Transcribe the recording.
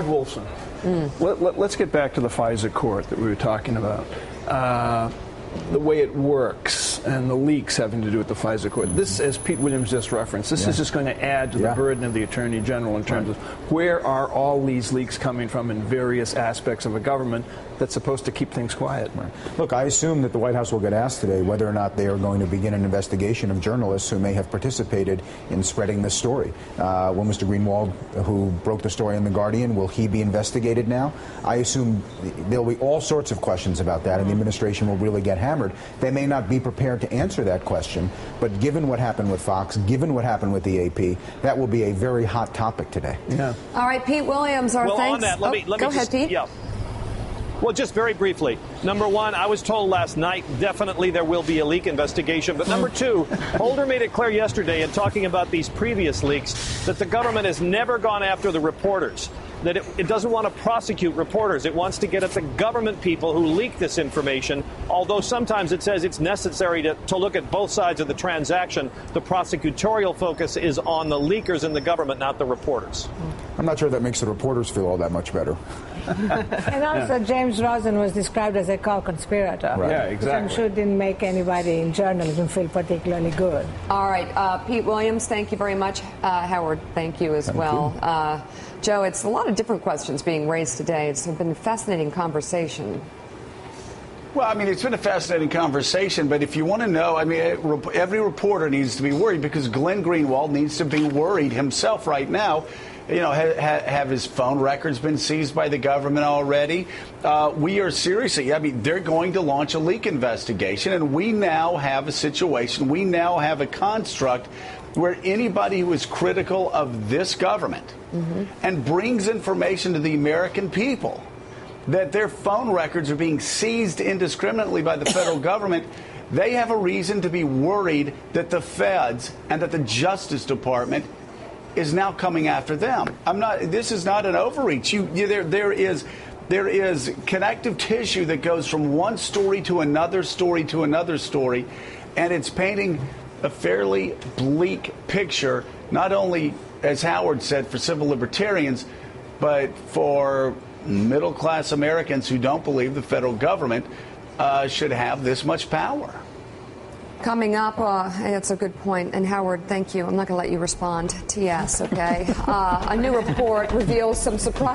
Wilson, let's get back to the FISA court that we were talking about. The way it works and the leaks having to do with the FISA court. This, as Pete Williams just referenced, this is just going to add to the burden of the Attorney General in terms of where are all these leaks coming from in various aspects of a government that's supposed to keep things quiet. Look, I assume that the White House will get asked today whether or not they are going to begin an investigation of journalists who may have participated in spreading this story. Will Mr. Greenwald, who broke the story in The Guardian, will he be investigated now? I assume there will be all sorts of questions about that, and the administration will really get hammered. They may not be prepared to answer that question, but given what happened with Fox, given what happened with the AP, that will be a very hot topic today. Yeah. All right, Pete Williams, our thanks. On that, let me go ahead, Pete. Yeah. Well, just very briefly. Number one, I was told last night definitely there will be a leak investigation. But number two, Holder made it clear yesterday in talking about these previous leaks that the government has never gone after the reporters, that it doesn't want to prosecute reporters. It wants to get at the government people who leak this information, although sometimes it says it's necessary to look at both sides of the transaction. The prosecutorial focus is on the leakers in the government, not the reporters. I'm not sure that makes the reporters feel all that much better. And also, James Rosen was described as a co-conspirator. Right. Yeah, exactly. Which I'm sure didn't make anybody in journalism feel particularly good. All right, Pete Williams, thank you very much. Howard, thank you as well. Joe, it's a lot of different questions being raised today. It's been a fascinating conversation. Well, I mean, it's been a fascinating conversation, but if you want to know, I mean, every reporter needs to be worried because Glenn Greenwald needs to be worried himself right now. You know, have his phone records been seized by the government already? We are seriously, I mean, they're going to launch a leak investigation, and we now have a situation, we now have a construct where anybody who is critical of this government and brings information to the American people that their phone records are being seized indiscriminately by the federal government, they have a reason to be worried that the feds and that the Justice Department is now coming after them. This is not an overreach. There is connective tissue that goes from one story to another story to another story, and it's painting a fairly bleak picture, not only, as Howard said, for civil libertarians, but for middle-class Americans who don't believe the federal government should have this much power. Coming up, that's a good point. And Howard, thank you. I'm not going to let you respond. TS, okay? A new report reveals some surprise.